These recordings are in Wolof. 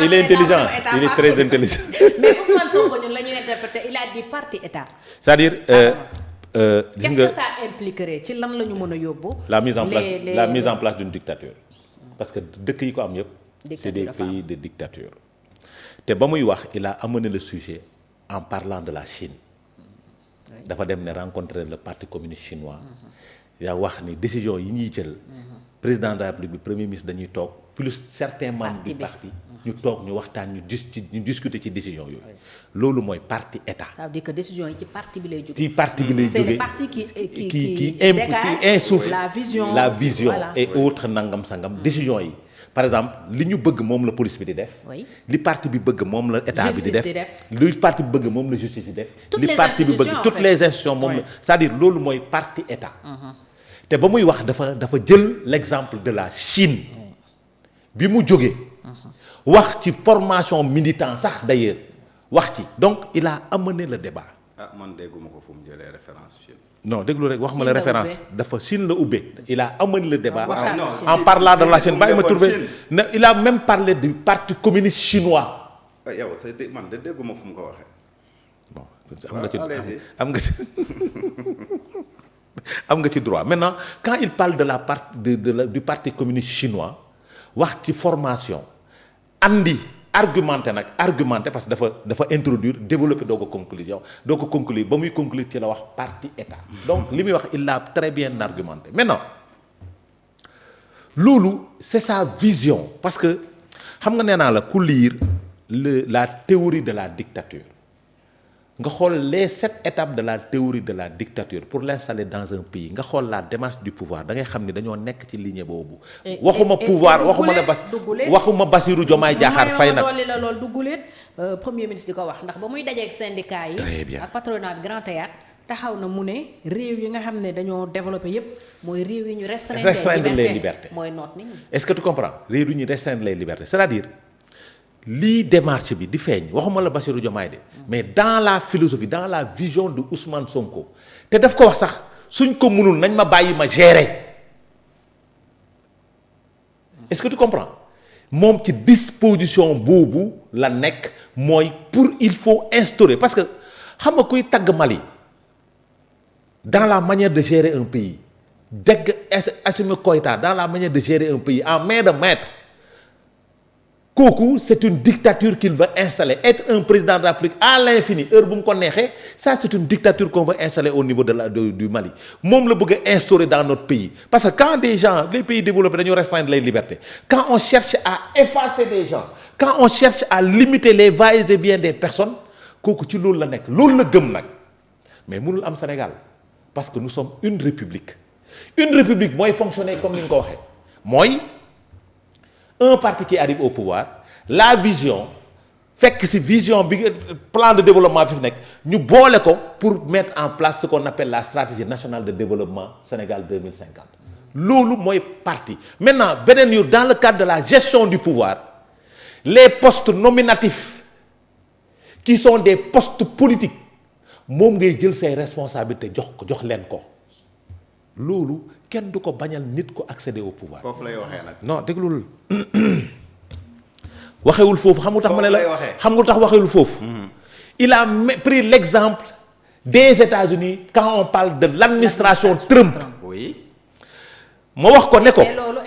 il est intelligent, il est très intelligent. Mais Ousmane Sonko ñun la ñuy interpréter il a dit parti état. C'est-à-dire qu'est-ce que ça impliquerait ci lan la ñu mën a yóbbu. la mise en place d'une dictature. parce que dëkk yi ko am yëpp. c'est des pays de dictature. te ba muy wax il a amené le sujet en parlant de la Chine. dafa dem ne rencontrer le parti communiste chinois. yaa wax ni décision yi ñuy jël. président de la République bi premier ministre dañuy toog plus certains membres du parti ñu toog ñu waxtaan ñu discuter ci décision yooyu. loolu mooy parti état. ça veut dire que décision yi ci parti bi lay jógee. ci parti bi lay jógee c'est le parti qui insuffle la vision et autres nangam sangam décision yi. par exemple li ñu bëgg moom la police bi di def. li parti bi bëgg moom la état bi di def. li parti bi bëgg moom la justice di def. li parti bi bëgg toutes les institutions moom la c'est-à-dire loolu mooy parti état. te ba muy wax dafa jël l'exemple de la Chine. bi mu jógee. wax ci formation militant sax d'ailleurs wax ci donc il a amené le débat. ah man dégguma ko fu mu jëlee référence Chine. non déglu rek wax ma la référence dafa Chine la ubbee il a amené le débat en parlant de la Chine bàyyi ma trouvé ne il a même parlé du parti communiste chinois. yow sa man de dégguma fu mu ko waxee. bon am nga ci am nga ci droit maintenant quand il parle de la part du parti communiste chinois wax ci formation andi argumenté parce que dafa introduire développer doo ko conclure ba muy conclure ci la wax parti état donc li muy wax il l'a très bien argumenté maintenant loolu c'est sa vision parce que xam nga nee naa la ku lire la théorie de la dictature nga xool les 7 étapes de la théorie de la dictature pour l'installer dans un pays nga xool la démarche du pouvoir da ngay xam ni dañoo nekk ci ligne boobu. waxuma pouvoir waxuma Bassirou Diomaye Diakhar Faye nag doole la loolu dugguleet premier ministre di ko wax ndax ba muy dajeeg syndicat yi ak patronat bi Grand Théâtre taxaw na mu ne réew yi nga xam ne dañoo développé yépp mooy réew yi ñu restreindre les libertés mooy noot nit ñi. est-ce que tu comprends réew yi ñu restreindre les libertés c'est-à-dire lii démarche bi di feeñ waxuma la Bassirou Diomaye de mais dans la philosophie dans la vision de Ousmane Sonko te daf ko wax sax suñ ko mënul nañ ma bàyyi ma gérer est-ce que tu comprends moom ci disposition boobu la nekk mooy pour il faut instaurer parce que xam nga kuy tagg Mali dans la manière de gérer un pays dégg Assimi Goïta dans la manière de gérer un pays en main de maître kooku c'est une dictature qu'il veut installer être un président de la République à l'infini heure bu mu ko neexee ça c'est une dictature qu'on veut installer au niveau du Mali moom la bëgg a instaurer dans notre pays parce que quand des gens les pays développés dañoo restreindre les libertés quand on cherche à effacer des gens quand on cherche à limiter les va-et-vient des personnes kooku ci loolu la nekk loolu la gëm nag mais mënul am Sénégal parce que nous sommes une république mooy fonctionner comme ni nga ko waxee mooy un parti qui arrive au pouvoir la vision fekk ci vision bi plan de développement bi fi nekk ñu boole ko pour mettre en place ce qu'on appelle la stratégie nationale de développement Sénégal 2050 loolu mooy parti maintenant beneen yu dans le cadre de la gestion du pouvoir les postes nominatifs qui sont des postes politiques moom ngay jël say responsabilités jox leen ko loolu kenn du ko bañal nit ko accéder au pouvoir. foofu lay waxee nag. non déglul waxewul foofu xam nga tax ma ne la xam nga tax waxewul foofu. il a pris l'exemple des États-Unis quand on parle de l'administration Trump. oui. ma wax ko ne ko. mais loolu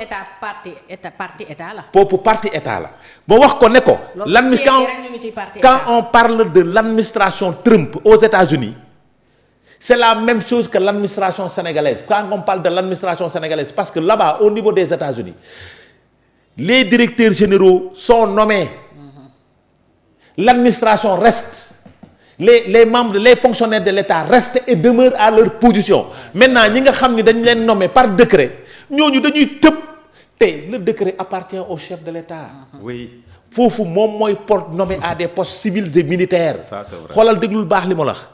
parti état la. pour parti état la ma wax ko ne ko. quand on parle de l'administration Trump aux États-Unis c'est la même chose que l'administration sénégalaise quand on parle de l'administration sénégalaise parce que là-bas au niveau des États-Unis les directeurs généraux sont nommés l'administration reste les membres les fonctionnaires de l'État restent et demeurent à leur position maintenant ñi nga xam ni dañ leen nommer par décret ñooñu dañuy tëb te le décret appartient au chef de l'État. oui. foofu moom mooy porte nommé à des postes civils et militaires. ça c'est vrai. xoolal déglul baax li ma la wax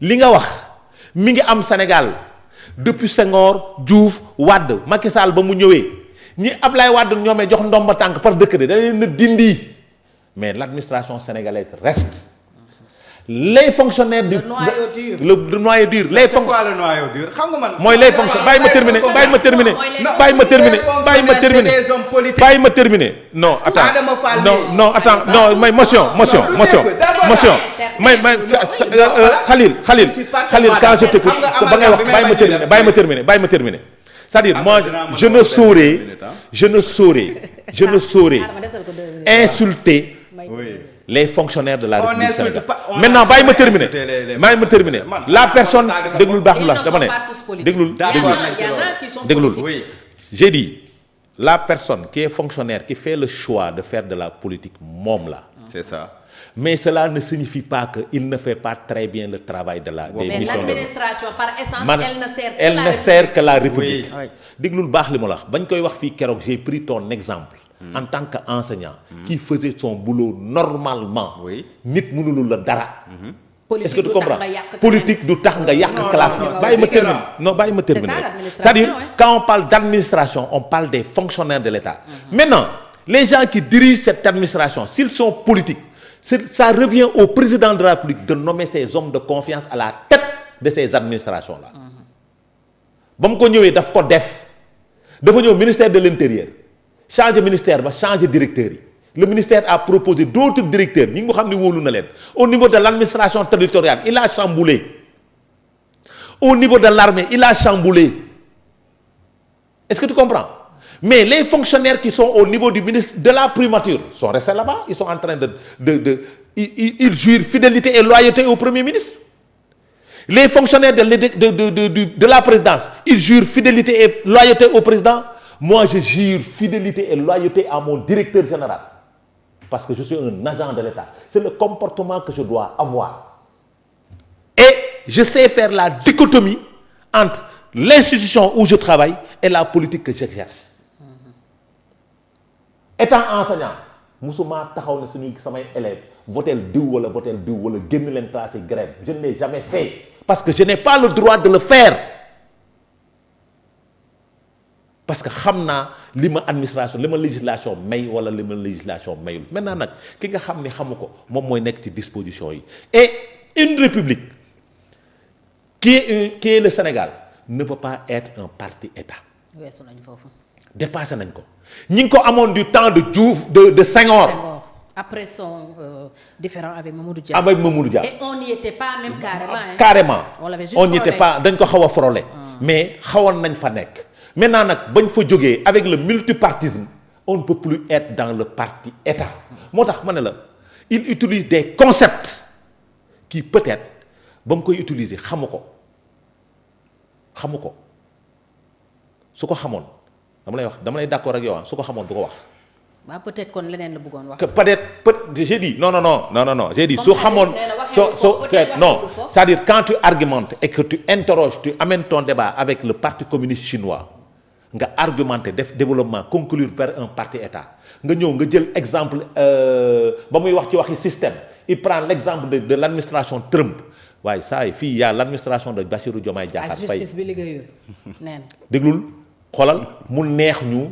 li nga wax mi ngi am Sénégal depuis Senghor Diouf Wade Macky Sall ba mu ñëwee ñi Ablaye Wade ñoomee jox ndomba tànk par décret da leen a dindi mais l'administration sénégalaise reste les fonctionnaires du le noyau dur les c'est quoi le noyau dur xam nga man. mooy les fonctionnaires bàyyi ma terminer non attends non attends non may motion may Khalil quand je t'écoute ba ngay wax bàyyi ma terminer c'est-à-dire moi je ne saurais insulter les fonctionnaires de la République sénégalaise. Maintenant bàyyi ma terminer la personne déglul baax la dama ne déglul j'ai dit la personne qui est fonctionnaire qui fait le choix de faire de la politique moom la. C'est ça. Mais cela ne signifie pas que il ne fait pas très bien le travail de la. des missions de l'administration par essence elle ne sert que la République. déglul baax li ma la wax bañ koy wax fii keroog j'ai pris ton exemple. en tant qu'enseignant. qui faisait son boulot normalement. nit mënulul la dara. est-ce que tu comprends politique du tax nga yàq classe bi. bàyyi ma terminer c'est-à-dire quand on parle d'administration on parle des fonctionnaires de l'État. Maintenant les gens qui dirigent cette administration s'ils sont politiques ça revient au président de la République de nommer ses hommes de confiance à la tête de ces administrations là. ba mu ko ñëwee daf ko def dafa ñëw ministère de l'Intérieur changer ministère ba changer directeur yi. Le ministère a proposé d'autres directeurs ñi nga xam ne wóolu na leen au niveau de l'administration territoriale il a chamboulé au niveau de l'armée il a chamboulé est-ce que tu comprends mais les fonctionnaires qui sont au niveau du ministre de la primature sont restés là-bas ils sont en train ils jurent fidélité et loyauté au premier ministre les fonctionnaires de la présidence ils jurent fidélité et loyauté au président moi je jure fidélité et loyauté à mon directeur général parce que je suis un agent de l'État. C'est le comportement que je dois avoir. Et je sais faire la dichotomie entre l'institution où je travaille et la politique que j'exerce. Étant enseignant, musuma taxaw na suñu samay élèves votel diw wala génn leen classer grève. Je ne l'ai jamais fait parce que je n'ai pas le droit de le faire. Parce que xam naa li ma administration li ma législation may wala li ma législation mayul maintenant nag ki nga xam ni xamu ko moom mooy nekk ci disposition yi et une république qui est le Sénégal ne peut pas être un parti État. weesu nañ foofu. dépassé nañ ko ñi ngi ko amoon du temps de Diouf de Senghor. Après son différend avec Mamadou Dia. Et on n'y était pas même carrément. Carrément. On n'y était pas dañ ko xaw a frôlé. Mais xawoon nañ fa nekk. Maintenant nag bañ fa jógee avec le multipartisme on ne peut plus être dans le parti État moo tax ma ne la il utilise des concepts qui peut-être ba mu koy utiliser xamu ko su ko xamoon dama lay d'accord ak yow su ko xamoon du ko wax. waaw peut-être kon leneen la bëggoon wax. que peut-être j'ai dit non j'ai dit su xamoon non c'est-à-dire quand tu argumentes et que tu interroges tu amènes ton débat avec le parti communiste chinois nga argumenter def développement conclure vers un parti État nga ñëw nga jël exemple ba muy wax ci waxi système il prend l'exemple de l'administration Trump waaye saa yi fii y a l'administration de Bassirou Diomaye Diakhar Faye. ak justice bi liggéeyul nee na. déglul xoolal mu neex ñu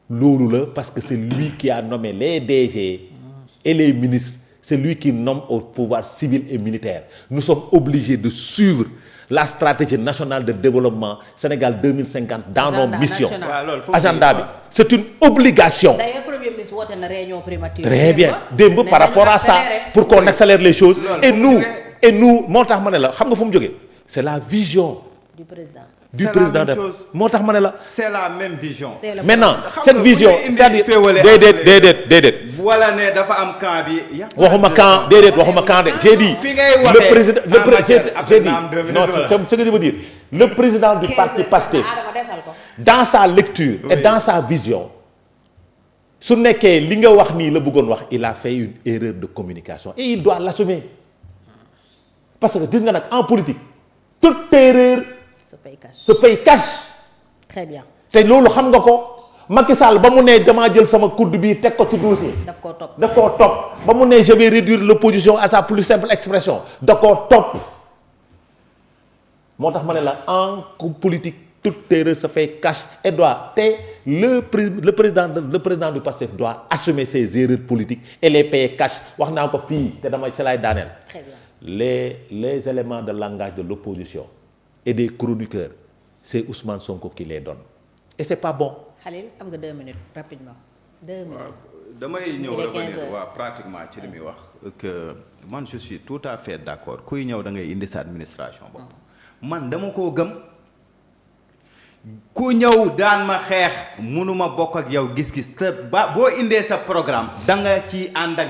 loolu la parce que c'est lui qui a nommé les DG et les ministres c'est lui qui nomme au pouvoir civil et militaire nous sommes obligés de suivre la stratégie nationale de développement Sénégal 2050 dans nos missions agenda bi c'est une obligation. D'ailleurs premier ministre woote na réunion primature. Très bien démb par rapport à ça pour qu'on accélère les choses et nous moo tax ma ne la xam nga fu mu jógee c'est la vision du président. de moo tax ma ne la. c'est la même vision. maintenant cette vision c'est-à-dire déedéet. wala ne dafa am camp bi. waxuma camp de j'ai dit. le président j'ai dit non ce que je veux dire le président du parti Pastef dans sa lecture et dans sa vision su nekkee li nga wax nii la bëggoon wax il a fait une erreur de communication et il doit l'assumer parce que gis nga nag en politique toute erreur se paye cash. Très bien. te loolu xam nga ko Macky Sall ba mu ne damaa jël sama coude bi teg ko ci dossier. daf koo topp ba mu ne je vais réduire l'opposition à sa plus simple expression da koo topp moo tax ma ne la en politique toute erreur se fait cash et doit te le président du PASTEF doit assumer ses erreurs politiques et les payer cash wax naa ko fii te dama ci lay daaneel. Très bien. les éléments de langage de l'opposition et des chroniqueurs c'est Ousmane Sonko qui les donne et c'est pas bon. Khalil am nga 2 minutes rapidement 2 minutes. damay ñëw revenir pratiquement ci li muy wax que man je suis tout à fait d'accord kuy ñëw da ngay indi sa administration bopp man dama koo gëm ku ñëw daan ma xeex mënuma bokk ak yow gis-gis te boo indee sa programme da nga ci ànd ak